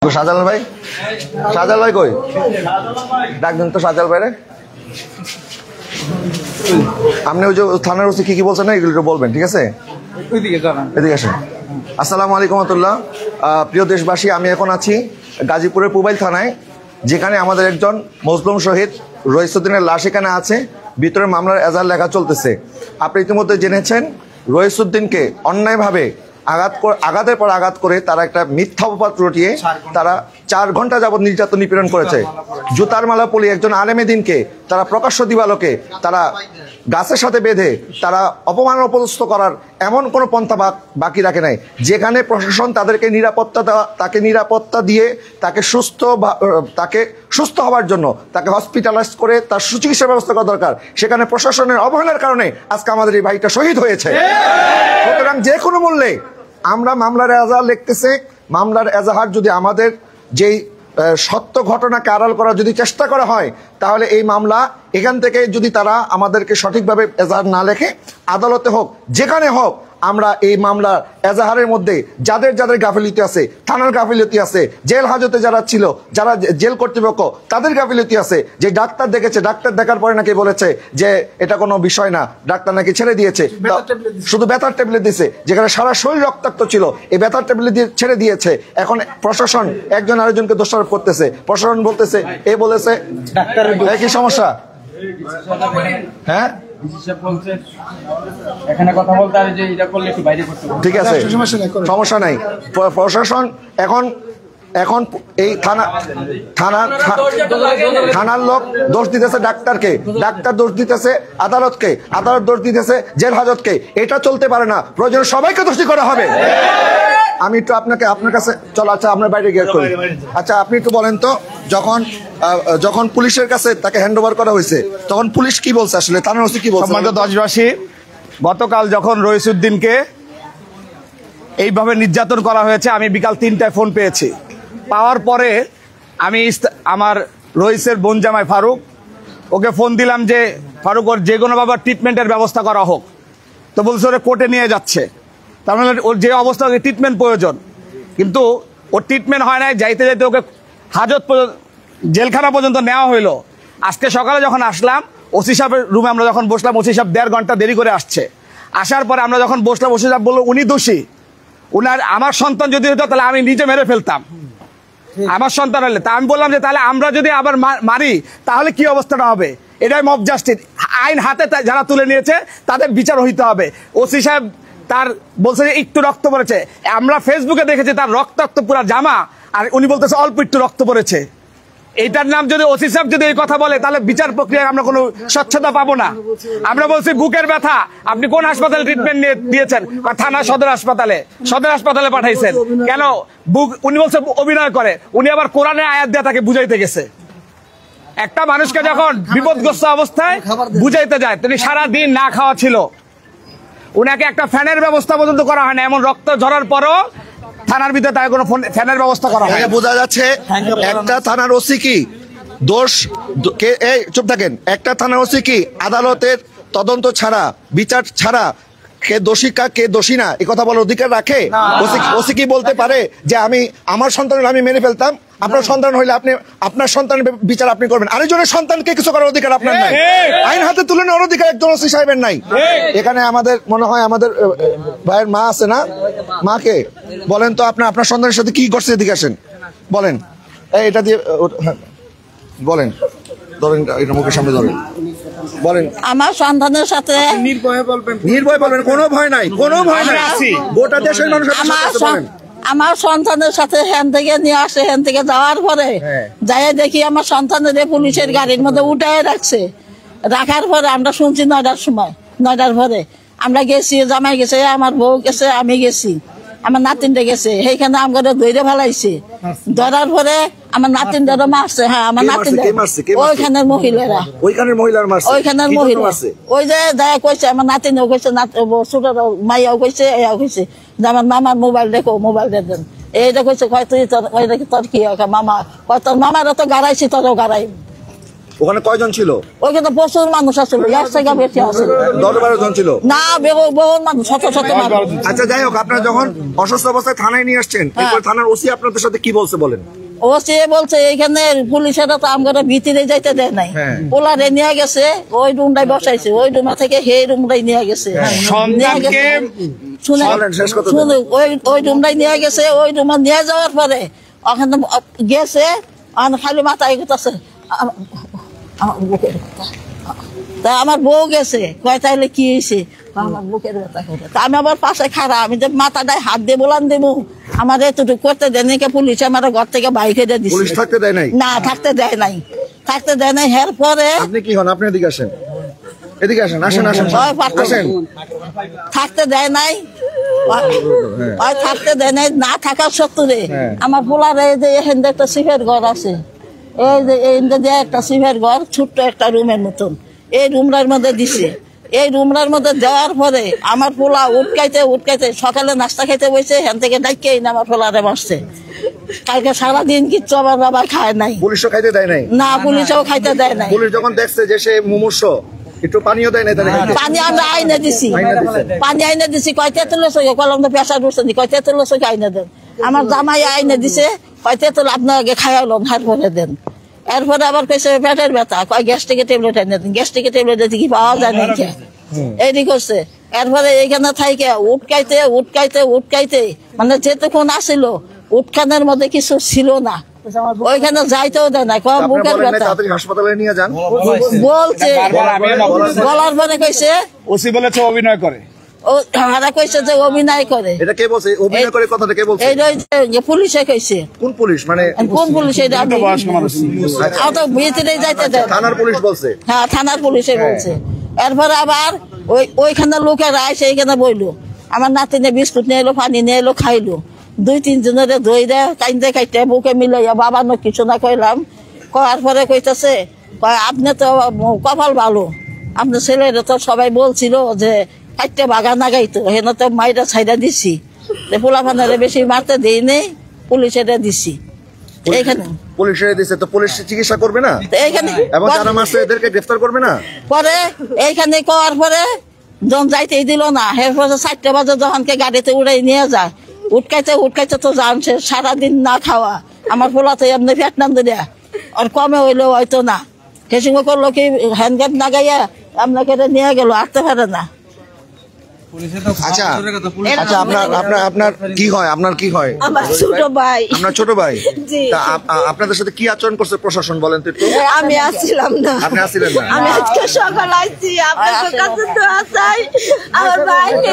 তো শাহজালাল ভাই, শাহজালাল ভাই কই? ডাকবেন তো শাহজালাল ভাইরে। আপনি ওই যে থানার ওসি কি বলছেন না এগুলো বলবেন, ঠিক আছে? এদিকে আসেন। আসসালামু আলাইকুম রহমতুল্লাহ। প্রিয় দেশবাসী, আমি এখন আছি গাজীপুরের পুবাইল থানায়, যেখানে আমাদের একজন মজলুম শহীদ রইসুদ্দিনের লাশ এখানে আছে। ভিতরে মামলার এজাহার লেখা চলতেছে। আপনি ইতিমধ্যে জেনেছেন রইসুদ্দিনকে অন্যায়ভাবে আঘাতের পর আঘাত করে তারা একটা মিথ্যা অপবাদ রটিয়ে তারা 4 ঘন্টা যাবৎ নির্যাতন নিপীড়ন করেছে। জুতার মালা পলি একজন আলেমে দিনকে তারা প্রকাশ্য দিবালোকে তারা গাছের সাথে বেঁধে তারা অপমান অপদস্থ করার এমন কোনো পন্থা বাকি রাখে নাই, যেখানে প্রশাসন তাদেরকে নিরাপত্তা দিয়ে তাকে সুস্থ হওয়ার জন্য তাকে হসপিটালাইজ করে তার সুচিকিৎসার ব্যবস্থা করা দরকার, সেখানে প্রশাসনের অবহেলার কারণে আজকে আমাদের এই ভাইটা শহীদ হয়েছে। সুতরাং যে কোনো মূল্যে আমরা মামলার এজাহার লিখতেছে। মামলার এজাহার যদি আমাদের যেই সত্য ঘটনাকে আড়াল করার যদি চেষ্টা করা হয়, তাহলে এই মামলা এখান থেকে যদি তারা আমাদেরকে সঠিকভাবে এজাহার না লেখে, আদালতে হোক যেখানে হোক, আমরা এই মামলার এজাহারের মধ্যে যাদের যাদের গাফিলতি আছে, থানার গাফিলতি আছে, জেল হাজতে যারা ছিল, যারা জেল কর্তৃপক্ষ তাদের গাফিলতি আছে। যে ডাক্তার দেখেছে, ডাক্তার দেখার পরে নাকি বলেছে যে এটা কোনো বিষয় না, ডাক্তার নাকি ছেড়ে দিয়েছে, শুধু ব্যথার ট্যাবলেট দিয়েছে, যেখানে সারা শরীর রক্তাক্ত ছিল, এই ব্যথার ট্যাবলেট দিয়ে ছেড়ে দিয়েছে। এখন প্রশাসন একজন আরেকজনকে দোষারোপ করতেছে। প্রশাসন বলতেছে এ বলেছে, কি সমস্যা? হ্যাঁ, ঠিক আছে, সমস্যা নাই। প্রশাসন এখন এই থানার লোক দোষ দিতেছে ডাক্তারকে, ডাক্তার দোষ দিতেছে আদালতকে, আদালত দোষ দিতেছে জেল হাজতকে। এটা চলতে পারে না, প্রয়োজন সবাইকে দোষী করা হবে। আমি একটু আপনার কাছে চলো। আচ্ছা, আপনার বাইরে গিয়ে করি। আচ্ছা, আপনি একটু বলেন তো, যখন পুলিশের কাছে তাকে হ্যান্ড ওভার করা হয়েছে তখন পুলিশ কি বলছে, আসলে থানার ওসি কি বলছে? দেশবাসী, গতকাল যখন রইসুদ্দিনকে এইভাবে নির্যাতন করা হয়েছে, আমি বিকাল 3টায় ফোন পেয়েছি। পাওয়ার পরে আমি আমার রইসের বোন জামাই ফারুক, ওকে ফোন দিলাম যে ফারুক, ওর যে কোনোভাবে ট্রিটমেন্টের ব্যবস্থা করা হোক। তো বলছে ওরা কোর্টে নিয়ে যাচ্ছে। তার মানে ওর যে অবস্থা, ওকে ট্রিটমেন্ট প্রয়োজন, কিন্তু ওর ট্রিটমেন্ট হয় নাই। যাইতে যাইতে ওকে জেলখানা পর্যন্ত নেওয়া হইলো। আজকে সকালে যখন আসলাম ওসি সাহেবের রুমে, আমরা যখন বসলাম, ওসি সাহেব 1.5 ঘন্টা দেরি করে আসছে। আসার পরে আমরা যখন বসলাম, ওসি সাহেব বললো উনি দোষী, আমার সন্তান যদি হতো তাহলে আমি নিজে মেরে ফেলতাম, আমার সন্তান হলে। তা আমি বললাম যে তাহলে আমরা যদি আবার মারি তাহলে কি অবস্থাটা হবে? এটাই মব জাস্টিস, আইন হাতে যারা তুলে নিয়েছে তাদের বিচার হইতে হবে। ওসি সাহেব তার বলছে যে একটু রক্ত পড়েছে, আমরা ফেসবুকে দেখেছি তার রক্তাক্ত পুরা জামা, আর উনি বলতেছে অল্প একটু রক্ত পড়েছে। এইটার নাম যদি ওসি সাহেব যদি এই কথা বলে, তাহলে বিচার প্রক্রিয়ায় আমরা কোনো স্বচ্ছতা পাবো না। আমরা বলছি বুকের ব্যথা, আপনি কোন হাসপাতালে ট্রিটমেন্ট দিয়েছেন? থানা সদর হাসপাতালে পাঠাইছেন কেন? উনি বলছে অভিনয় করে। উনি আবার কোরআনে আয়াত দিয়ে তাকে বুঝাইতে গেছে। একটা মানুষকে যখন বিপদগ্রস্ত অবস্থায় বুঝাইতে যায়, তিনি সারা দিন না খাওয়া ছিল, উনাকে একটা ফ্যানের ব্যবস্থা পর্যন্ত করা হয় না। এমন রক্ত ঝরার পরও থানার ভিতরে তাই কোনো ফ্যানের ব্যবস্থা করা হয়। বোঝা যাচ্ছে একটা থানার ওসি কি দোষ, চুপ থাকেন, একটা থানার ওসি কি আদালতের তদন্ত ছাড়া, বিচার ছাড়া কে দোষী কে দোষী না এই কথা বলার অধিকার রাখে? ওসি কি বলতে পারে যে আমার সন্তান আমি মেনে ফেলতাম, আপনার সন্তান হইলে আপনি আপনার সন্তানের বিচার আপনি করবেন, আরেকজনের সন্তানকে কিছু করার অধিকার আপনার নাই, আইন হাতে তুলে নেওয়ার অধিকার একজন ওসি সাহেবের নাই। এখানে আমাদের মনে হয় আমাদের ভাইয়ের মা আছে না, মাকে বলেন তো আপনার সন্তানের সাথে কি করছে, এদিকে আসেন বলেন। এটা দিয়ে বলেন, ধরেন এটা মুখের সামনে ধরেন, বলেন। আমার সন্তানের সাথে নির্ভয় বলবেন, কোনো ভয় নাই, কোনো ভয় নাই, গোটা দেশের মানুষ। আমার সন্তানের সাথে হ্যান থেকে নিয়ে আসে, হ্যান থেকে যাওয়ার পরে যাই দেখি আমার সন্তানের পুলিশের গাড়ির মধ্যে উঠায় রাখছে। রাখার পরে আমরা শুনছি 9টার সময়, 9টার পরে আমরা গেছি, জামাই গেছে, আমার বউ গেছে, আমি গেছি, আমার নাতিনটা গেছে, সেইখানে আমাকে ধরে ফেলাইছে। ধরার পরে আমার নাতিনটারও মারছে। হ্যাঁ, আমার নাতিনটা ওইখানের মহিলারা, ওইখানের মহিলা, ওই যে দেখা কইছে আমার নাতিনও কইছে, ছোট মাইয়াও কইছে, এও কইছে যে আমার মামার মোবাইল দেখো, মোবাইল দেন। এইটা কইছে, তুই তোর কি মামা, তোর মামারও তো গাড়াইছি, তোরও গাড়াই। ওখানে কয়জন ছিল? ওইখানে প্রচুর মানুষ আসছিল, এর থেকে বেশি আসছিল। 10-12 জন ছিল না, বহু মানুষ, শত শত মানুষ। আচ্ছা যাই হোক, আপনারা যখন অসুস্থ অবস্থায় থানায় নিয়ে আসছেন, এরপর থানার ওসি আপনাদের সাথে কি বলছে বলেন? ও সে বলছে এইখানে পুলিশেরা তো আমরা ভিতরে যাইতে দেয় নাই, পোলারে নিয়ে গেছে, ওই রুমটাই বসাইছে, ওই রুমা থেকে সেই রুমটাই নিয়ে গেছে। শুনে ওই রুমটাই নিয়ে গেছে, ওই রুমা নিয়ে যাওয়ার পরে ওখানে গেছে, খালি মাথায় গেছে আমার বুকের ব্যথা। তা আমার বউ গেছে, কয় তাইলে কি হয়েছে, আমার বুকের ব্যথা করে। তা আমি আবার পাশে খারাপ, আমি যে মাথাটায় হাত দিয়ে বলান দেবো, আমার এতটুকু করতে দেয়নি, পুলিশ আমার ঘর থেকে বাইরে দিচ্ছে। পুলিশ থাকতে দেয় নাই? না, থাকতে দেয় নাই, থাকতে দেয় নাই। এর পরে আপনি কি হন? আপনি এদিকে আসেন, এদিকে আসেন, আসেন আসেন আসেন। থাকতে দেয় নাই, থাকতে দেয় নাই। না থাকার সত্ত্বে আমার পোলার এই যে এখান একটা সিফের ঘর আছে, এই যে একটা সিফের ঘর, ছোট্ট একটা রুমের মতন, এই রুমটার মধ্যে দিছে। এই রুমটার মধ্যে দেওয়ার পরে আমার পোলা উঠকাইতে সকালে নাস্তা খাইতে বসে, হ্যান থেকে ডাইকে আমার পোলারে মারছে। কালকে সারাদিন কিচ্ছু আমার বাবা খায় নাই। পুলিশও খাইতে দেয় নাই? না, পুলিশও খাইতে দেয় নাই। পুলিশ যখন দেখছে যে সে মুমূর্ষ, একটু পানিও দেয় নাই? পানি আমরা আইনে দিছি, পানি আইনে দিছি। কয় তেঁতুলের চোখে কলম তো পেশা ঢুকছে, কয় তেঁতুলের চোখে আইনে দেন। আমার জামাই আইনে দিছে, কয় তেঁতুল আপনার আগে খাইলাম, হাত ভরে দেন। এরপরে আবার কইছে পেটের ব্যথা, কয় গ্যাস্ট্রিকের ট্যাবলেট আইনে দেন। গ্যাস্ট্রিকের ট্যাবলেট কি পাওয়া যায় না, এইটি করছে। এরপরে এইখানে থাইকে উটকাইতে মানে যেতক্ষণ আসিল, উটখানের মধ্যে কিছু ছিল না, ওইখানে যাইতেও দেয় না। বুকের ব্যথা হাসপাতালে নিয়ে যান বলছে, বলার পরে কইছে ওসি বলেছে অভিনয় করে। কইছে যে অভিনয় করে। এটা কে বলছে অভিনয় করে? কথাটা কে বলছে? এই পুলিশে কইছে। কোন পুলিশ? মানে কোন পুলিশ? এটা তো ভিতরে যাইতে দেয়। থানার পুলিশ বলছে? হ্যাঁ, থানার পুলিশে বলছে। এরপরে আবার ওইখানে লোকেরা আইসে এইখানে বইলো, আমার নাতিনে বিস্কুট নিয়ে এলো, পানি নিয়ে এলো, খাইলো। 2-3 জনের ধরে দেয়, কাইন্দে কাইতে বুকে মিলাইয়া বাবা ন কিছু না কইলাম। কয়ার পরে কইতেছে, আপনি তো কপাল ভালো, আপনার ছেলেরা তো সবাই বলছিল যে কাইতে বাগা না গাইতো, হেন তো মাইরা ছাইরা দিছি, পোলা ফানারে বেশি মারতে দিই নেই, পুলিশেরা দিছি। এইখানে পুলিশের দিছে, তো পুলিশ চিকিৎসা করবে না এইখানে? এবং যারা মারছে এদেরকে গ্রেফতার করবে না? পরে এইখানে করার পরে যখন যাইতেই দিল না, এরপরে 4টা বাজে যখনকে গাড়িতে উড়াই নিয়ে যায়, উঠকাইতে তো জানছে সারাদিন না খাওয়া। আমার পোলাতে এমনি পেট নাম দিলে আর কমে হইলেও হয়তো না। সে সঙ্গে করলো কি, হ্যান্ডগ্যাপ না গাইয়া আপনাকে নিয়ে গেল, আসতে পারে না। আচ্ছা আচ্ছা, আপনার কি হয়? আপনার কি হয়? আমার ছোট ভাই। আপনার ছোট ভাই? তা আপনাদের সাথে কি আচরণ করছে প্রশাসন বলেন তো একটু? আমি আসছিলাম না। আপনি আসছিলেন না? আমি আজকে সকাল আইছি, আপনার কাছে তো আসাই আমার ভাই কে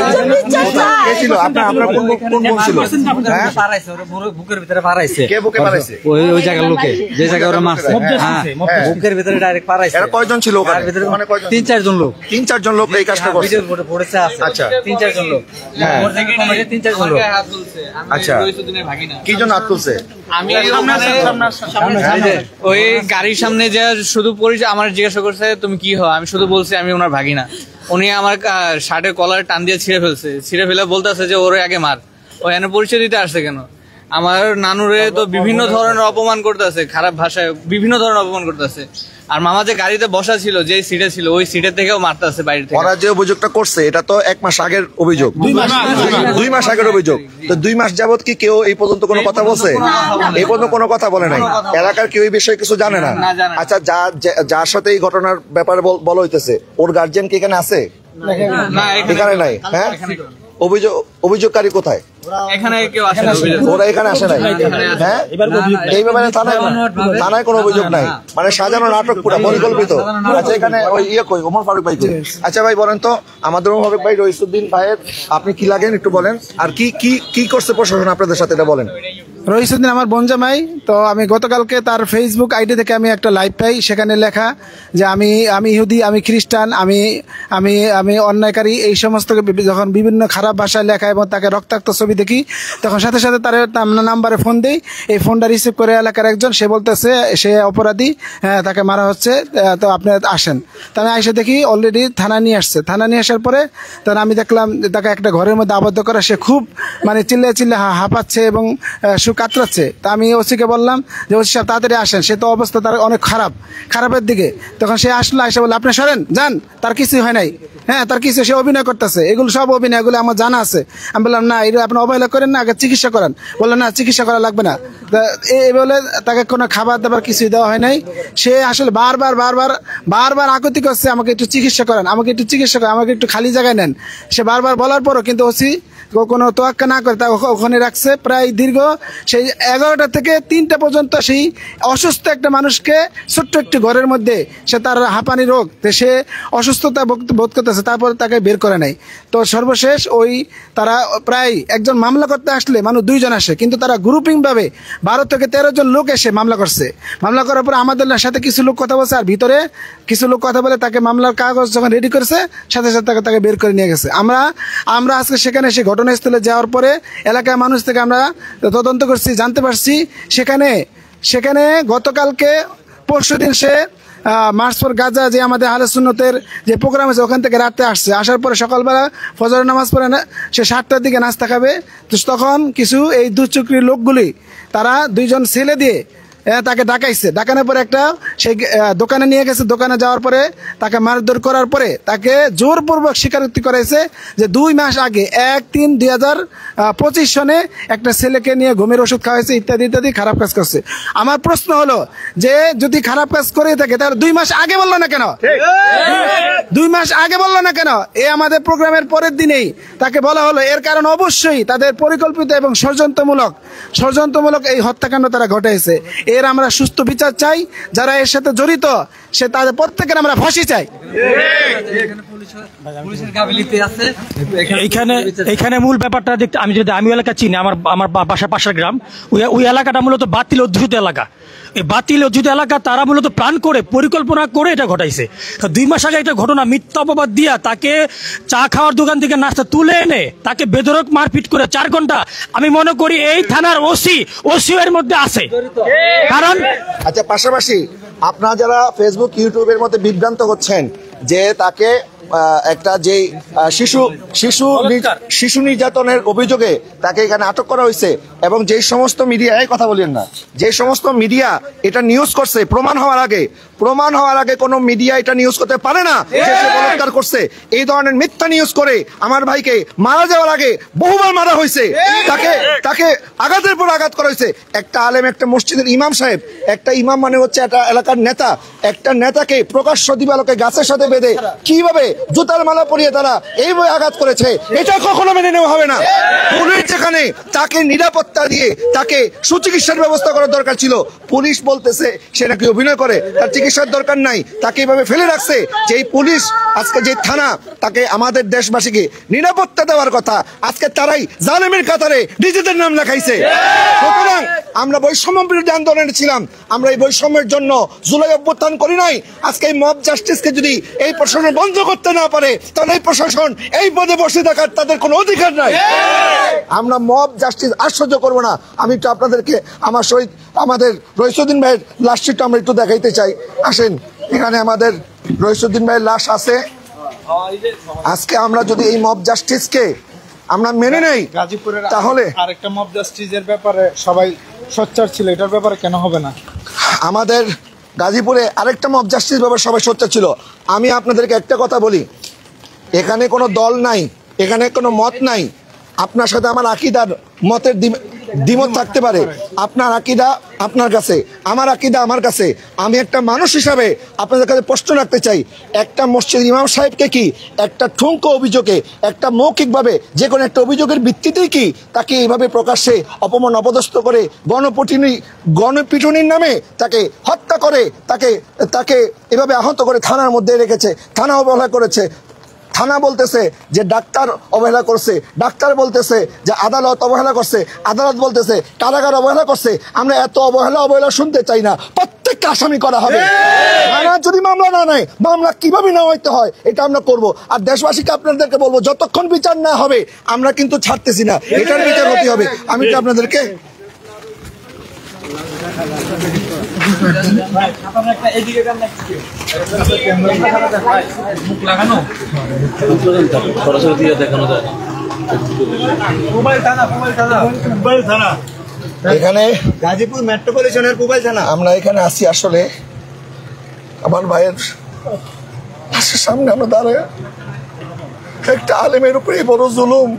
ছিল? আপনার কোন বোন ছিল? বুকের ভিতরে পারাইছে। কে বুকে পারাইছে? ওই জায়গার লোকে, যে জায়গায় ওরা মারছে, বুকের ভিতরে ডাইরেক্ট পারাইছে। এরা কয়জন ছিল ওখানে? মানে কয়জন? 3-4 জন লোক। 3-4 জন লোক এই কাজটা করছে? পড়েছে আছে। আচ্ছা, 3-4 জন লোক। 3-4 জন লোক। আচ্ছা, কি জন্য হাত তুলছে? ওই গাড়ির সামনে যে শুধু পরিচয় আমার জিজ্ঞাসা করছে তুমি কি হও, আমি শুধু বলছি আমি ওনার ভাগিনা। উনি আমার শার্টের কলার টান দিয়ে ছিঁড়ে ফেলে বলতেছে যে ওরে আগে মার। ও এনে পরিচয় দিতে আসছে কেন? আমার নানুরে তো বিভিন্ন ধরনের অপমান করতেছে, খারাপ ভাষায় বিভিন্ন ধরনের অপমান করতেছে। আর মামা যে গাড়িতে বসা ছিল, যে সিটে ছিল, ওই সিটের থেকেও মারতেছে বাইরে থেকে। ওরা যে অভিযোগটা করছে এটা তো 1 মাস আগের অভিযোগ, 2 মাস আগের অভিযোগ। তো 2 মাস যাবত কি কেউ এই পর্যন্ত কোনো কথা বলছে? এই পর্যন্ত কোনো কথা বলে নাই? এলাকার কেউ এই বিষয়ে কিছু জানে না? আচ্ছা, যার সাথে এই ঘটনার ব্যাপারে বলা হইতেছে, ওর গার্জিয়ান কি এখানে আছে? এখানে নাই। হ্যাঁ, অভিযোগকারী কোথায়? এখানে কেউ আসে না, ওরা এখানে আসে নাই। হ্যাঁ, এই ব্যাপারে থানায় কোনো অভিযোগ নাই, মানে সাজানো নাটক পুরো পরিকল্পিত। আচ্ছা, এখানে ওই কই ওমর ফারুক ভাই? আচ্ছা ভাই বলেন তো, আমাদের ওমর ফারুক ভাই রইসুদ্দিন ভাইয়ের আপনি কি লাগেন একটু বলেন, আর কি করছে প্রশাসন আপনাদের সাথে এটা বলেন। রইসুদ্দিন আমার বোন জামাই। তো আমি গতকালকে তার ফেসবুক আইডি থেকে আমি একটা লাইভ পাই, সেখানে লেখা যে আমি ইহুদি, আমি খ্রিস্টান, আমি অন্যায়কারী, এই সমস্ত যখন বিভিন্ন খারাপ ভাষায় লেখা এবং তাকে রক্তাক্ত ছবি দেখি, তখন সাথে সাথে তার নাম্বারে ফোন দেই। এই ফোনটা রিসিভ করে এলাকার একজন, সে বলতেছে সে অপরাধী, হ্যাঁ তাকে মারা হচ্ছে, তো আপনি আসেন। তা আমি এসে দেখি অলরেডি থানা নিয়ে আসছে। থানা নিয়ে আসার পরে তখন আমি দেখলাম তাকে একটা ঘরের মধ্যে আবদ্ধ করা, সে খুব মানে চিল্লে হাঁপাচ্ছে এবং কাতরাচ্ছে। তা আমি ওসিকে বললাম যে ওসি সাহেব তাড়াতাড়ি আসেন, সে তো অবস্থা তার অনেক খারাপের দিকে। তখন সে আসলো, এসে বললো আপনি সরেন যান, তার কিছুই হয় নাই। হ্যাঁ, তার কিছু, সে অভিনয় করতেছে, এগুলো সব অভিনয়, এগুলো আমার জানা আছে। আমি বললাম না, এটা আপনি অবহেলা করেন না, আগে চিকিৎসা করান। বললেন না, চিকিৎসা করা লাগবে না। এই বলে তাকে কোনো খাবার দাবার কিছুই দেওয়া হয় নাই। সে আসলে বারবার আকুতি করছে, আমাকে একটু চিকিৎসা করেন, আমাকে একটু চিকিৎসা করেন, আমাকে একটু খালি জায়গায় নেন। সে বারবার বলার পরও কিন্তু ওসি কোনো তোয়াক্কা না করে তা ওখানে রাখছে। প্রায় দীর্ঘ সেই 11টা থেকে 3টা পর্যন্ত সেই অসুস্থ একটা মানুষকে ছোট্ট একটি ঘরের মধ্যে, সে তার হাঁপানি রোগ, সে অসুস্থতা বোধ করতেছে, তারপর তাকে বের করে নেয়। তো সর্বশেষ তারা প্রায় একজন মামলা করতে আসলে মানুষ 2 জন আসে, কিন্তু তারা গ্রুপিংভাবে 12 থেকে 13 জন লোক এসে মামলা করছে। মামলা করার পর আমাদের সাথে কিছু লোক কথা বলছে, আর ভিতরে কিছু লোক কথা বলে তাকে মামলার কাগজ যখন রেডি করেছে সাথে সাথে তাকে বের করে নিয়ে গেছে। আমরা আজকে সেখানে সেই ঘটনাস্থলে যাওয়ার পরে এলাকার মানুষ থেকে আমরা তদন্ত করছি, জানতে পারছি সেখানে গতকালকে পরশুদিন সে মার্চ ফর গাজা যে আমাদের আহলে সুন্নতের যে প্রোগ্রাম আছে ওখান থেকে রাতে আসছে। আসার পরে সকালবেলা ফজরের নামাজ পড়ে সে 7টার দিকে নাস্তা খাবে। তো তখন কিছু এই দুচক্রীর লোকগুলি তারা 2 জন ছেলে দিয়ে তাকে ডাকাইছে। ডাকানোর পরে একটা সেই দোকানে নিয়ে গেছে। দোকানে যাওয়ার পরে তাকে মারধর করার পরে তাকে জোরপূর্বক স্বীকারোক্তি করাইছে যে 2 মাস আগে 1-3-2025 সনে একটা ছেলেকে নিয়ে ঘুমের ওষুধ খাওয়াইছে, ইত্যাদি ইত্যাদি খারাপ কাজ করছে। আমার প্রশ্ন হলো যে যদি খারাপ কাজ করে থাকে তাহলে 2 মাস আগে বললো না কেন? 2 মাস আগে বললো না কেন? আমাদের প্রোগ্রামের পরের দিনেই তাকে বলা হলো। এর কারণ অবশ্যই তাদের পরিকল্পিত এবং ষড়যন্ত্রমূলক এই হত্যাকাণ্ড তারা ঘটাইছে। এর আমরা সুস্থ বিচার চাই। যারা এর সাথে জড়িত সে তাদের প্রত্যেকের আমরা ফাঁসি চাই। এইখানে মূল ব্যাপারটা দেখতে আমি এলাকা চিনি, আমার বাসা পাশের গ্রাম, ওই এলাকাটা মূলত বাতিল অধ্যুষিত এলাকা। এই বাতিল অধ্যুষিত এলাকা তারা মূলত প্ল্যান করে পরিকল্পনা করে এটা ঘটাইছে। 2 মাস আগে একটা ঘটনা মিথ্যা অপবাদ দিয়া তাকে চা খাওয়ার দোকান থেকে নাস্তা তুলে এনে তাকে বেধড়ক মারপিট করে 4 ঘন্টা, আমি মনে করি এই থানার ওসি এর মধ্যে আছে। কারণ আচ্ছা, পাশাপাশি আপনারা যারা ফেসবুক ইউটিউবের মধ্যে বিভ্রান্ত হচ্ছেন যে তাকে একটা যে শিশু নির্যাতনের অভিযোগে তাকে এখানে আটক করা হয়েছে, এবং যে সমস্ত মিডিয়া, এই কথা বলেন না, যে সমস্ত মিডিয়া এটা নিউজ করছে প্রমাণ হওয়ার আগে কোনো মিডিয়া এটা নিউজ করতে পারে না যে সে বলাৎকার করছে। এই ধরনের মিথ্যা নিউজ করে আমার ভাইকে মারা যাওয়ার আগে বহুবার মারা হয়েছে, তাকে আঘাতের পর আঘাত করা হয়েছে। একটা আলেম, একটা মসজিদের ইমাম সাহেব, একটা ইমাম মানে হচ্ছে একটা এলাকার নেতা, একটা নেতাকে প্রকাশ্য দিবালোকে গাছের সাথে বেঁধে কিভাবে জুতার মালা পরিয়ে তারা এইভাবে আঘাত করেছে, এটা কখনো মেনে নেওয়া হবে না। পুলিশ যেখানে তাকে নিরাপত্তা দিয়ে তাকে সুচিকিৎসার ব্যবস্থা করার দরকার ছিল, পুলিশ বলতেছে সে নাকি অভিনয় করে, তার চিকিৎসার দরকার নাই, তাকে এইভাবে ফেলে রাখছে। যে এই পুলিশ আজকে যে থানা তাকে আমাদের দেশবাসীকে নিরাপত্তা দেওয়ার কথা, আজকে তারাই জালেমের কাতারে নিজেদের নাম লেখাইছে। সুতরাং আমরা বৈষম্য বিরোধী আন্দোলনে ছিলাম, আমরা এই বৈষম্যের জন্য জুলাই অভ্যুত্থান করি নাই। আজকে এই মব জাস্টিসকে যদি এই প্রশাসন বন্ধ করতে না পারে তাহলে এই প্রশাসন এই পদে বসে থাকার তাদের কোনো অধিকার নাই। আমরা মব জাস্টিস আশ্চর্য করবো না। আমি একটু আপনাদেরকে আমার সহিত আমাদের রইসুদ্দিন ভাইয়ের লাশটা আমরা একটু দেখাইতে চাই। আসেন, এখানে আমাদের রইসুদ্দিন ভাইয়ের লাশ আছে। আজকে আমরা যদি এই মব জাস্টিসকে আমরা মেনে নেই তাহলে আরেকটা মব জাস্টিসের ব্যাপারে সবাই সোচ্চার ছিল, এটার ব্যাপারে কেন হবে না? আমাদের গাজীপুরে আরেকটা মব জাস্টিস ব্যাপারে সবাই সোচ্চার ছিল। আমি আপনাদেরকে একটা কথা বলি, এখানে কোনো দল নাই, এখানে কোনো মত নাই। আপনার সাথে আমার আকীদার মতের দ্বিমত থাকতে পারে, আপনার আকীদা আপনার কাছে, আমার আকীদা আমার কাছে। আমি একটা মানুষ হিসাবে আপনাদের কাছে প্রশ্ন রাখতে চাই, একটা মসজিদ ইমাম সাহেবকে কি একটা ঠুনকো অভিযোগে, একটা মৌখিকভাবে যে কোনো একটা অভিযোগের ভিত্তিতেই কি তাকে এইভাবে প্রকাশ্যে অপমান অপদস্থ করে গণপিটুনির নামে তাকে হত্যা করে, তাকে এভাবে আহত করে থানার মধ্যে রেখেছে, থানা অবহেলা করেছে। থানা বলতেছে যে ডাক্তার অবহেলা করছে, ডাক্তার বলতেছে যে আদালত অবহেলা করছে, আদালত বলতেছে কারাগার অবহেলা করছে। আমরা এত অবহেলা শুনতে চাই না, প্রত্যেকটা আসামি করা হবে। থানা যদি মামলা না নেয়, মামলা কিভাবে না হইতে হয় এটা আমরা করব। আর দেশবাসীকে আপনাদেরকে বলবো, যতক্ষণ বিচার না হবে আমরা কিন্তু ছাড়তেছি না, এটার বিচার হতে হবে। আমি তো আপনাদেরকে এখানে গাজীপুর মেট্রোপলিটনের পুবাইল থানা। আমরা এখানে আসি আসলে আমার ভাইয়ের পাশের সামনে আমরা দাঁড়ায় একটা আলেমের উপরে বড় জুলুম।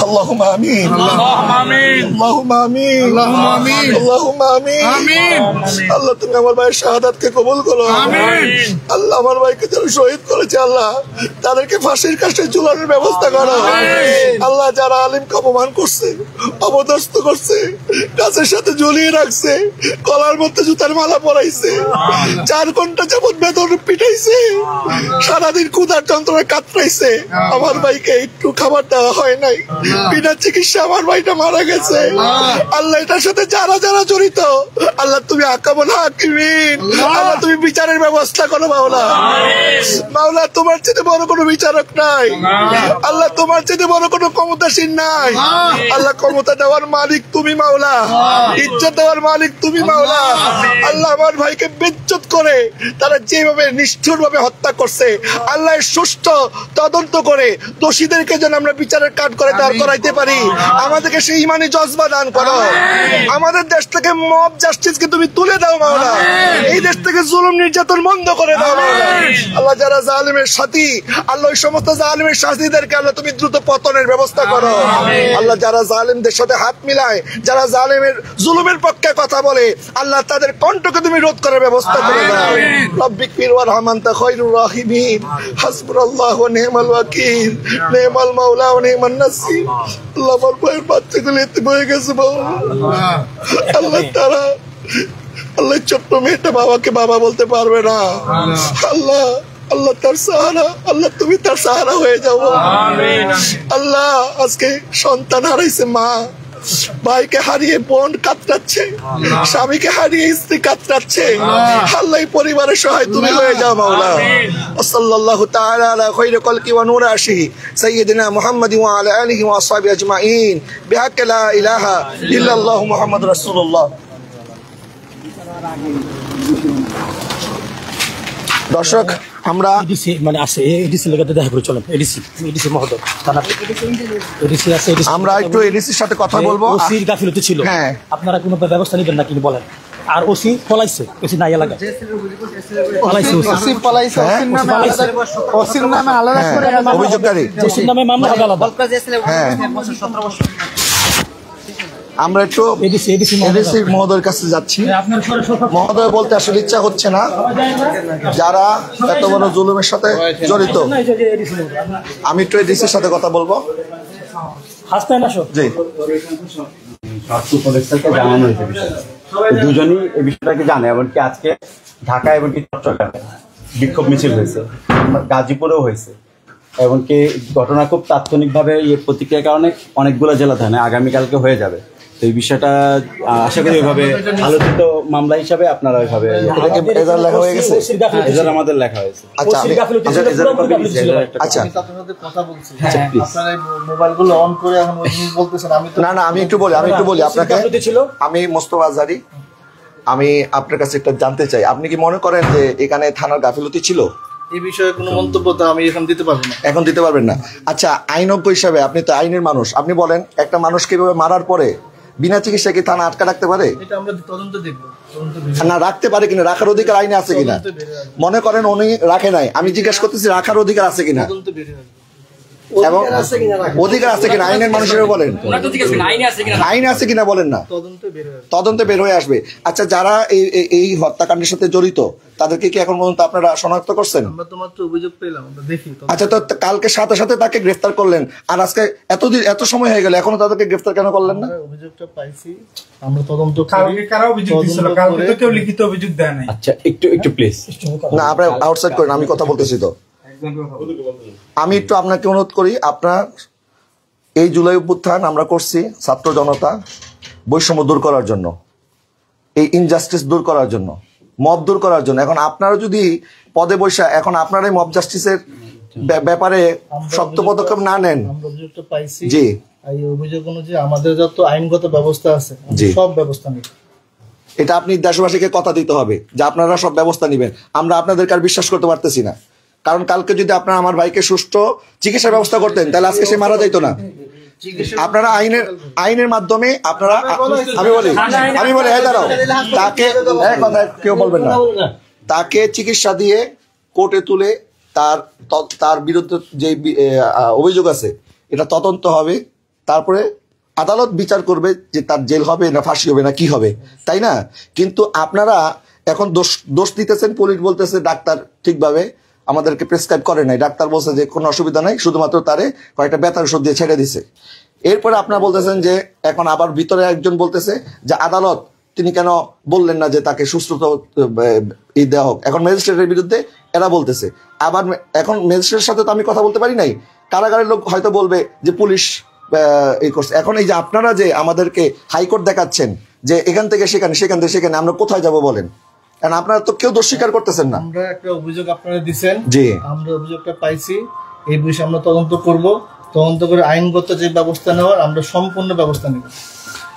اللهم آمين اللهم آمين اللهم آمين اللهم آمين اللهم آمين আল্লাহ তুমি আমার ভাইয়ের শাহাদাতকে কবুল করো আমিন। আল্লাহ আমার ভাইকে যারা শহীদ করেছে আল্লাহ তাদেরকে ফাঁসির কাছে ঝুলানোর ব্যবস্থা করো আল্লাহ। যারা আলিমকে অপমান করছে, অপদস্থ করছে, গাছের সাথে ঝুলিয়ে রাখছে, গলার মধ্যে জুতার মালা পরাইছে, 4 ঘন্টা যাবত বেদন পিটাইছে, সারাদিন ক্ষুধার যন্ত্রণায় কাতরাইছে, আমার ভাইকে একটু খাবার দেওয়া হয় নাই, বিনা চিকিৎসা আমার ভাইটা মারা গেছে। আল্লাহ এটার সাথে যারা যারা জড়িত আল্লাহ তুমি আকামুল হাকিমিন, আল্লাহ তুমি বিচারের ব্যবস্থা করো মাওলা। মাওলা তোমার চেয়ে বড় কোনো বিচারক নাই আল্লাহ, তোমার চেয়ে বড় কোনো ক্ষমতাসীন নাই আল্লাহ। ক্ষমতা দেওয়ার মালিক তুমি মাওলা, ইজ্জত দেওয়ার মালিক তুমি মাওলা। আল্লাহ আমার ভাইকে বেজ্জত করে তারা যেভাবে নিষ্ঠুর ভাবে হত্যা করছে আল্লাহ সুষ্ঠু তদন্ত করে দোষীদেরকে যেন আমরা বিচারের কাঠ করে দাঁড় করাইতে পারি। আমাদেরকে সেই ইমানি জজবা দান করো। আমাদের দেশ থেকে মব জাস্টিসকে তুমি তুলে দাও মাওলা। এই দেশ থেকে জুলুম নির্যাতন বন্ধ করে দাও মাওলা। আল্লাহ যারা জালিমের সাথী আল্লাহ ওই সমস্ত জালিমের সাথীদেরকে আল্লাহ তুমি দ্রুত পতনের ব্যবস্থা করো আল্লাহ। যারা জালিমদের সাথে হাত মিলায়, যারা জালিমের জুলুমের পক্ষে কথা বলে আল্লাহ তাদের কণ্ঠকে তুমি রোধ করার ব্যবস্থা করে দাও। রব্বিক ফির ওয়ারহাম আনতা খায়রুর রাহিমিন, হাসবুনাল্লাহু ওয়া নি'মাল ওয়াকিল, নি'মাল মাওলা ওয়া নি'মান নাসির। আল্লাহ আমার ভাইয়ের বাচ্চাগুলো এতিম হয়ে গেছে আল্লাহ। তারা আল্লাহ ছোট্ট মেয়েটা বাবাকে বাবা বলতে পারবে না আল্লাহ। আল্লাহ তার সাহারা, আল্লাহ তুমি তার সাহারা হয়ে যাও আল্লাহ। আজকে সন্তান হারাইছে মা, ভাইকে হারিয়ে বোন কাতরাচ্ছে, স্বামীকে হারিয়ে স্ত্রী কাতরাচ্ছে আল্লাহ। পরিবারের সহায় তুমি হয়ে যাও মাওলা। সাল্লাল্লাহু তাআলা আলা খায়রি খালকি ওয়া নূর আরশিহি সাইয়্যিদিনা মুহাম্মাদিন ওয়া আলা আলিহি ওয়া আসহাবিহি আজমাইন বিহাক্কি লা ইলাহা ইল্লাল্লাহু মুহাম্মাদুর রাসূলুল্লাহ। দর্শক আমরা এডিসি মানে আছে, এডিসি লেগে দেখা করে চলেন। এডিসি মহোদয় থানা এডিসি আছে, আমরা একটু এডিসির সাথে কথা বলবো। ওসির গাফিলতি ছিল, হ্যাঁ আপনারা কোনো ব্যবস্থা নেবেন না কিনা বলেন। আর ওসি পলাইছে, ওসি নাই এলাকা পলাইছে, ওসি পলাইছে, ওসির নামে আলাদা করে অভিযোগকারী, ওসির নামে মামলা হবে আলাদা। হ্যাঁ আমরা একটু এডিসি মহোদয়ের কাছে যাচ্ছি। মহোদয় বলতে আসলে ইচ্ছা হচ্ছে না, যারা এত বড় জুলুমের সাথে জড়িত। আমি একটু এডিসির সাথে কথা বলবো। জি জানানো হয়েছে বিষয়টা, দুজনই এই বিষয়টাকে জানে। এমনকি আজকে ঢাকা এমনকি চট্টগ্রামে বিক্ষোভ মিছিল হয়েছে, গাজীপুরেও হয়েছে। এমনকি ঘটনা খুব তাৎক্ষণিকভাবে প্রতিক্রিয়ার কারণে অনেকগুলো জেলা থানায় আগামীকালকে হয়ে যাবে। তো এই বিষয়টা আশা করি ওইভাবে আলোচিত মামলা হিসাবে আপনারা ওইভাবে লেখা হয়ে গেছে, আমাদের লেখা হয়েছে। আচ্ছা না না আমি একটু বলি আপনাকে। আমি মোস্তফা আজহারী, আমি আপনার কাছে একটা জানতে চাই, আপনি কি মনে করেন যে এখানে থানার গাফিলতি ছিল? এই বিষয়ে কোনো মন্তব্য তো আমি এখন দিতে পারবো না। এখন দিতে পারবেন না? আচ্ছা, আইনজ্ঞ হিসাবে আপনি তো আইনের মানুষ, আপনি বলেন একটা মানুষকে এভাবে মারার পরে বিনা চিকিৎসায় কি থানা আটকা রাখতে পারে? এটা আমরা তদন্ত দেখব, না রাখতে পারে কিনা, রাখার অধিকার আইনে আছে কিনা? মনে করেন উনি রাখে নাই, আমি জিজ্ঞাসা করতেছি রাখার অধিকার আছে কিনা, এবং অধিকার আছে কিনা আইনের মানুষের বলেন, আইনে আছে কিনা বলেন না, তদন্তে বের হয়ে আসবে। আচ্ছা, যারা এই হত্যাকাণ্ডের সাথে জড়িত তাদেরকে কি এখন পর্যন্ত আপনারা শনাক্ত করছেন? আচ্ছা, তো কালকে সাথে সাথে তাকে গ্রেফতার করলেন, আর আজকে এত সময় হয়ে গেল এখনো তাদেরকে গ্রেফতার কেন করলেন না? অভিযোগটা পাইছি আমরা, তদন্ত করি। কারা অভিযোগ দিছিল? কালকে তো কেউ লিখিত অভিযোগ দেয় নাই। আচ্ছা, একটু প্লিজ না, আপনারা আউটসাইড করেন, আমি কথা বলতেছি। তো আমি একটু আপনাকে অনুরোধ করি, আপনার এই জুলাই অভ্যুত্থান আমরা করছি ছাত্র জনতা বৈষম্য দূর করার জন্য, এই ইনজাস্টিস দূর করার জন্য, মব দূর করার জন্য। এখন আপনারা যদি পদে বৈশা এখন আপনারাই মব জাস্টিসের ব্যাপারে শক্ত পদক্ষেপ না নেন, জি এই অভিযোগ অনুযায়ী আমাদের যত আইনগত ব্যবস্থা আছে সব ব্যবস্থা নিব। এটা আপনি দেশবাসীকে কথা দিতে হবে যে আপনারা সব ব্যবস্থা নেবেন। আমরা আপনাদেরকে আর বিশ্বাস করতে পারতেছি না, কারণ কালকে যদি আপনারা আমার ভাইকে সুষ্ঠু চিকিৎসার ব্যবস্থা করতেন তাহলে আজকে সে মারা যাইতো না। আপনারা আইনের মাধ্যমে আপনারা আমি বলি দাঁড়াও, তাকে কথা কেউ বলবেন না, তাকে চিকিৎসা দিয়ে কোর্টে তুলে তার বিরুদ্ধে যে অভিযোগ আছে এটা তদন্ত হবে, তারপরে আদালত বিচার করবে যে তার জেল হবে না ফাঁসি হবে না কি হবে, তাই না? কিন্তু আপনারা এখন দোষ দিতেছেন, পুলিশ বলতেছে ডাক্তার ঠিকভাবে আমাদেরকে প্রেসক্রাইব করে নাই, ডাক্তার বলছে যে কোনো অসুবিধা নাই, শুধুমাত্র তারে কয়েকটা ব্যথার ওষুধ দিয়ে ছেড়ে দিছে। এরপরে আপনারা বলতেছেন যে এখন আবার ভিতরে একজন বলতেছে যে আদালত তিনি কেন বললেন না যে তাকে সুস্থতা দেওয়া হোক, এখন ম্যাজিস্ট্রেটের বিরুদ্ধে এরা বলতেছে। আবার এখন ম্যাজিস্ট্রেটের সাথে তো আমি কথা বলতে পারি নাই, কারাগারের লোক হয়তো বলবে যে পুলিশ এই করছে। এখন এই যে আপনারা যে আমাদেরকে হাইকোর্ট দেখাচ্ছেন যে এখান থেকে সেখানে, সেখান থেকে সেখানে, আমরা কোথায় যাব বলেন? কারণ আপনারা তো কেউ দোষ স্বীকার করতেছেন না। আমরা একটা অভিযোগ আপনারা দিচ্ছেন, জি আমরা অভিযোগটা পাইছি, এই বিষয়ে আমরা তদন্ত করব, তদন্ত করে আইনগত যে ব্যবস্থা নেওয়ার আমরা সম্পূর্ণ ব্যবস্থা নেব।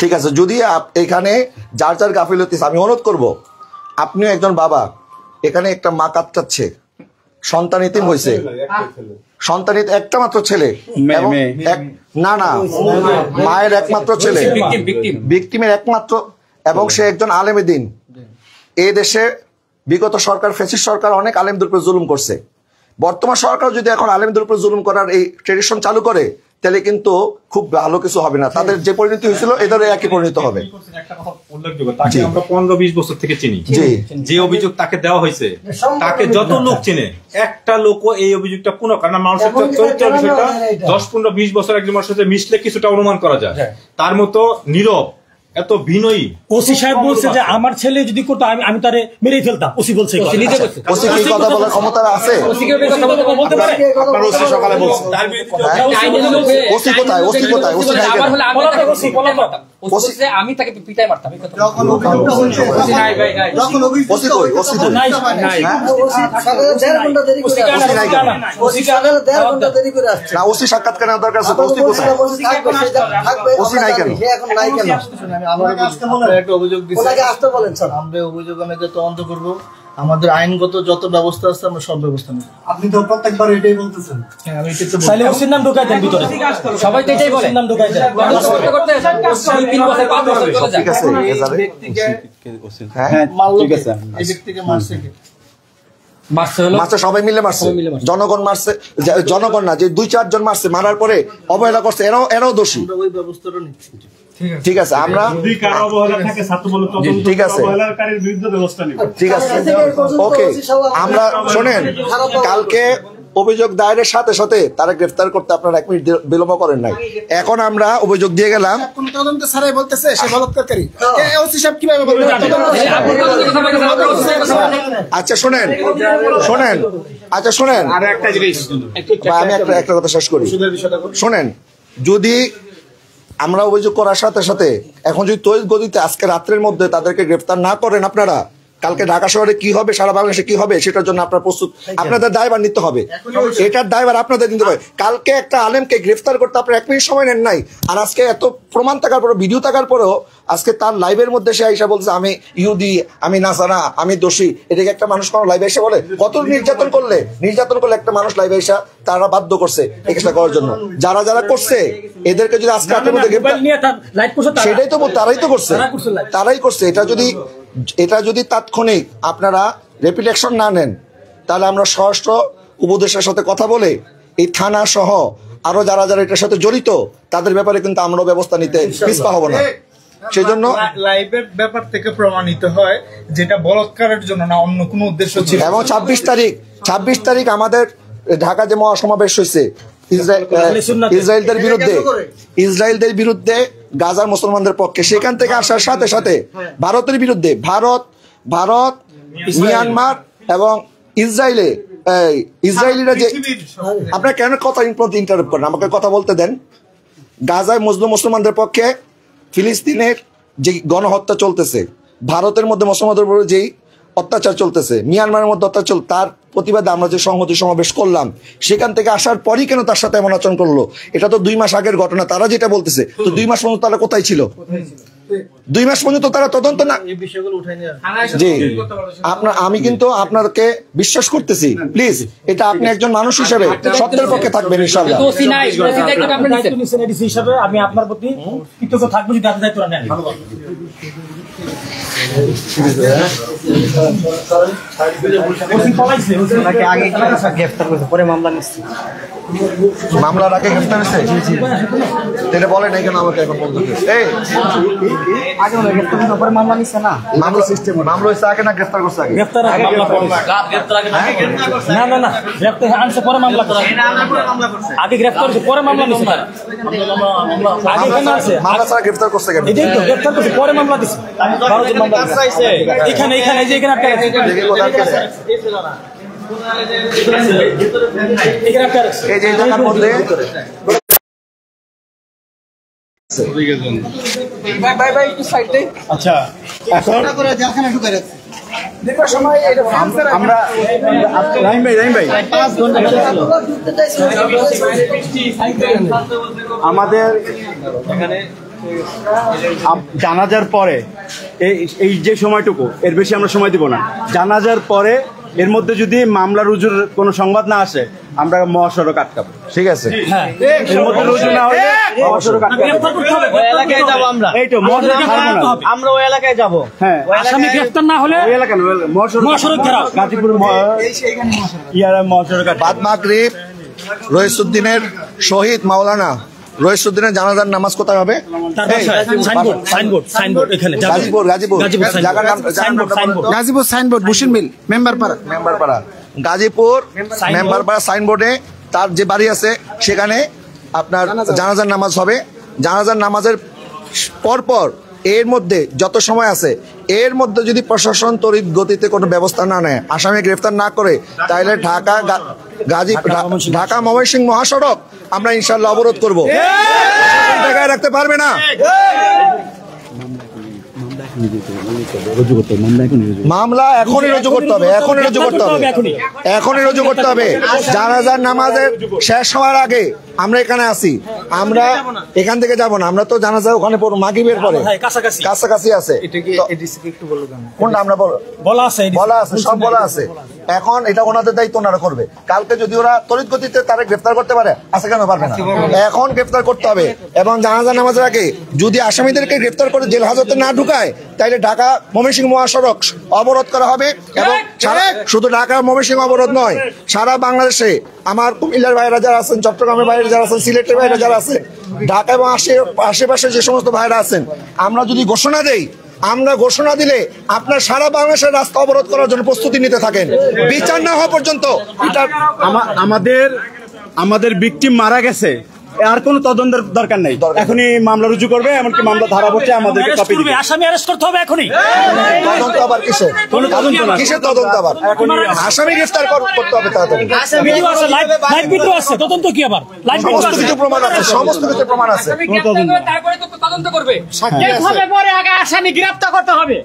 ঠিক আছে, যদি এখানে যার যার গাফিলতি, আমি অনুরোধ করব, আপনিও একজন বাবা, এখানে একটা মা কাঁদছে, সন্তান ইতিম হয়েছে, সন্তান একটা মাত্র ছেলে, না মায়ের একমাত্র ছেলে, ভিকটিমের একমাত্র, এবং সে একজন আলেমে দ্বীন। এই দেশে বিগত সরকার, ফ্যাসিস্ট সরকার অনেক আলেমদের উপর জুলুম করছে। বর্তমান সরকার যদি এখন আলেমদের উপর জুলুম করার এই ট্রেডিশন চালু করে তাহলে কিন্তু খুব ভালো কিছু হবে না, তাদের যে পরিণতি হয়েছিল এদের একই পরিণতি হবে। তাকে আমরা 15-20 বছর থেকে চিনি, যে অভিযোগ তাকে দেওয়া হয়েছে তাকে যত লোক চিনে, একটা লোকও এই অভিযোগটা পুনঃ, কারণ মানুষের চরিত্রের বিষয়টা 10-15-20 বছর একজন মানুষের সাথে মিশলে কিছুটা অনুমান করা যায়, তার মতো নীরব এত বিনয়ী। ওসি সাহেব বলছে যে আমার ছেলে যদি করতো আমি তারে মেরেই ফেলতাম, ওসি বলছে। ওসি কি কথা বলার ক্ষমতা আছে? বলতে পারে আপনার ওসি সকালে বলছে, ওসি কোথায়? ওসি কোথায়? ওসি নাই কেন? ওসি আমি তাকে পিটাই মারতাম। ওসি কই? ওসি কই? নাই। না, ওসি সাক্ষাৎ কেন দরকার আছে? ওসি কোথায়? ওসি নাই কেন? একটা অভিযোগ দিচ্ছি, আমরা অভিযোগ অনুযায়ী তদন্ত করবো, আমাদের আইনগত যত ব্যবস্থা আছে আমরা সব ব্যবস্থা নেব। আপনি তো প্রত্যেকবার এটাই বলতেছেন। হ্যাঁ, আমি এটা তো তাহলে ওসির নাম ঢোকাই দেন ভিতরে, সবাই তো এটাই বলে, নাম ঢোকাই দেন। ঠিক আছে, হ্যাঁ ঠিক আছে, এই ব্যক্তিকে মারছে কে? মারছে সবাই মিলে মারছে, জনগণ মারছে, জনগণ না, যে 2-4 জন মারছে, মারার পরে অবহেলা করছে, এরাও দোষী। ওই ব্যবস্থাটা নিচ্ছি। ঠিক আছে, আমরা ঠিক আছে, ঠিক আছে, ওকে। আমরা শোনেন, কালকে অভিযোগ দায়েরের সাথে সাথে তারা গ্রেফতার করতে আপনারা 1 মিনিট বিলম্ব করেন নাই। এখন আমরা অভিযোগ দিয়ে গেলাম, তদন্ত ছাড়াই বলতেছে সে বলাৎকারী। ওসি সাহেব কিভাবে বলবে? আচ্ছা শোনেন, আচ্ছা শোনেন, আমি একটা কথা শেষ করি। শোনেন, যদি আমরা অভিযোগ করার সাথে সাথে এখন যদি তৈরি গতিতে আজকে রাত্রের মধ্যে তাদেরকে গ্রেফতার না করেন আপনারা, কালকে ঢাকা শহরে কি হবে, সারা বাংলাদেশে কি হবে, সেটার জন্য আপনারা প্রস্তুত, আপনাদের দায়ভার নিতে হবে, এটার দায়ভার আপনাদের নিতে হবে। কালকে একটা আলেমকে গ্রেফতার করতে আপনারা 1 মিনিট সময় নেন নাই, আর আজকে এত প্রমাণ থাকার পরেও, ভিডিও থাকার পরেও আজকে তার লাইভের মধ্যে সে আইসা বলছে আমি ইহুদি, আমি নাসারা, আমি দোষী। এটাকে একটা মানুষ কোনো লাইভে এসে বলে? কত নির্যাতন করলে একটা মানুষ লাইভে এসে তারা বাধ্য করছে এই কাজটা করার জন্য। যারা করছে এদেরকে যদি আজকে রাতের মধ্যে সেটাই তো তারাই করছে। এটা যদি তাৎক্ষণিক আপনারা র্যাপিড অ্যাকশন না নেন, তাহলে আমরা স্বরাষ্ট্র উপদেষ্টার সাথে কথা বলে এই থানা সহ আরো যারা এটার সাথে জড়িত তাদের ব্যাপারে কিন্তু আমরা ব্যবস্থা নিতে পিছপা হব না। সেই জন্য লাইভের ব্যাপার থেকে প্রমাণিত হয় যেটা বলাৎকারের জন্য না, অন্য কোনো উদ্দেশ্য ছিল। এবং 26 তারিখ আমাদের ঢাকা যে মহাসমাবেশ হয়েছে ইসরায়েলদের বিরুদ্ধে, গাজার মুসলমানদের পক্ষে, সেখান থেকে আসার সাথে সাথে ভারতের বিরুদ্ধে, ভারত মিয়ানমার এবং ইসরায়েলিরা যে, আপনারা কেন কথা ইন্টারাপ্ট করেন? আমাকে কথা বলতে দেন। গাজায় মুসলমানদের পক্ষে ফিলিস্তিনের যে গণহত্যা চলতেছে, ভারতের মধ্যে মুসলমানদের উপর যেই অত্যাচার চলতেছে, মিয়ানমারের মধ্যে অত্যাচার, তার প্রতিবাদে আমরা যে সংহতি সমাবেশ করলাম, সেখান থেকে আসার পরই কেন তার সাথে এমন আচরণ করলো? এটা তো 2 মাস আগের ঘটনা। তারা যেটা বলতেছে, তো 2 মাস পর্যন্ত তারা কোথায় ছিল? 2 মাস পর্যন্ত তারা তদন্ত না। জি আমি কিন্তু আপনাকে বিশ্বাস করতেছি, প্লিজ এটা আপনি একজন মানুষ হিসেবে সত্যের পক্ষে থাকবেন ইনশাআল্লাহ। আমি আপনার প্রতি কৃতজ্ঞ থাকবো যদি আপনি দায়িত্ব নেন। মামলার আগে গ্রেফতার হয়েছে, এটা বলেন কেন আমাকে এখন বলতে মামলা সিস্টেম মামলা হয়েছে আগে না গ্রেফতার করছে আগে? গ্রেফতার আগে না না না গ্রেফতার আনছে পরে মামলা করছে, আগে গ্রেফতার হয়েছে পরে মামলা নিছে। আগে কেন আছে মামলা ছাড়া গ্রেফতার করছে কেন? এটাই তো গ্রেফতার করছে পরে মামলা দিছে। 12 জন মামলা দিছে এখানে এখানে যে এখানে আটকে আছে এই যে জায়গার মধ্যে আচ্ছা এখন আমরা রাহিম ভাই আমাদের জানাজার পরে এই যে সময়টুকু এর বেশি আমরা সময় দিব না। জানাজার পরে এর মধ্যে যদি মামলা রুজুর কোনো সংবাদ না আসে আমরা মহাসড়ক আটকাবো। ঠিক আছে, এর মধ্যে রুজু না হলে মহাসড়ক আটকাবো। এলাকায় যাব আমরা, এই তো আমরা ওই এলাকায় যাব। হ্যাঁ আসামি গ্রেফতার না হলে ওই এলাকা মহাসড়ক ঘেরাও গাজীপুর মহাসড়ক বাদ মাগরিব রইসুদ্দিনের শহীদ মাওলানা রইসুদ্দিনের জানাজার নামাজ কোথায় হবে? গাজীপুর সাইনবোর্ড বসির মিল মেম্বার পাড়া গাজীপুর মেম্বার পাড়া সাইনবোর্ডে তার যে বাড়ি আছে সেখানে আপনার জানাজার নামাজ হবে। জানাজার নামাজের পরপর এর মধ্যে যত সময় আছে এর মধ্যে যদি প্রশাসন তড়িৎ গতিতে কোনো ব্যবস্থা না নেয়, আসামি গ্রেফতার না করে, তাহলে ঢাকা ময়মনসিংহ মহাসড়ক আমরা ইনশাআল্লাহ অবরোধ করবো। জায়গায় রাখতে পারবে না। মামলা এখনই রুজু করতে হবে, এখনই রুজু করতে হবে। জানাজার নামাজের শেষ হওয়ার আগে আমরা এখানে আসি, আমরা এখান থেকে যাব না, আমরা তো জানাজা ওখানে মাগরিবের পরে কাছাকাছি আছে। কোনটা আমরা বলা আছে, সব বলা আছে। এখন এটা ওনাদের দায়িত্ব, ওনারা করবে। কালকে যদি ওরা তড়িৎ গতিতে তারা গ্রেফতার করতে পারে, আজকে কেন পারবে না? এখন গ্রেফতার করতে হবে। এবং জানাজা নামাজের আগে যদি আসামিদেরকে গ্রেফতার করে জেল হাজতে না ঢুকায়, তাইলে ঢাকা ময়মনসিংহ মহাসড়ক অবরোধ করা হবে। এবং শুধু ঢাকা ময়মনসিংহ অবরোধ নয়, সারা বাংলাদেশে আমার কুমিল্লার ভাইরা যারা আছেন, চট্টগ্রামের ভাইরা যারা আছেন, সিলেটের ভাইরা যারা আছেন, ঢাকা এবং আশেপাশে যে সমস্ত ভাইরা আছেন, আমরা যদি ঘোষণা দেই, আমরা ঘোষণা দিলে আপনার সারা বাংলাদেশের রাস্তা অবরোধ করার জন্য প্রস্তুতি নিতে থাকেন, বিচার না হওয়া পর্যন্ত। এটা আমাদের ভিকটিম মারা গেছে, আর কোনো তদন্তের দরকার নেই। এখনই মামলা রুজু করবে, এমনকি মামলা ধারা পড়ছে, আমাদেরকে কপি দিবে। আসামি অ্যারেস্ট করতে হবে এখনই। তদন্ত আবার কিসের? কোনো তদন্ত না, কিসের তদন্ত আবার? আসামি গ্রেফতার করতে হবে তাড়াতাড়ি। ভিডিও আছে, লাইভ ভিডিও আছে, তদন্ত কি আবার? লাইভ সমস্ত কিছু প্রমাণ আছে, সমস্ত কিছু প্রমাণ আছে। তারপরে তো তদন্ত করবে, পরে আগে আসামি গ্রেফতার করতে হবে।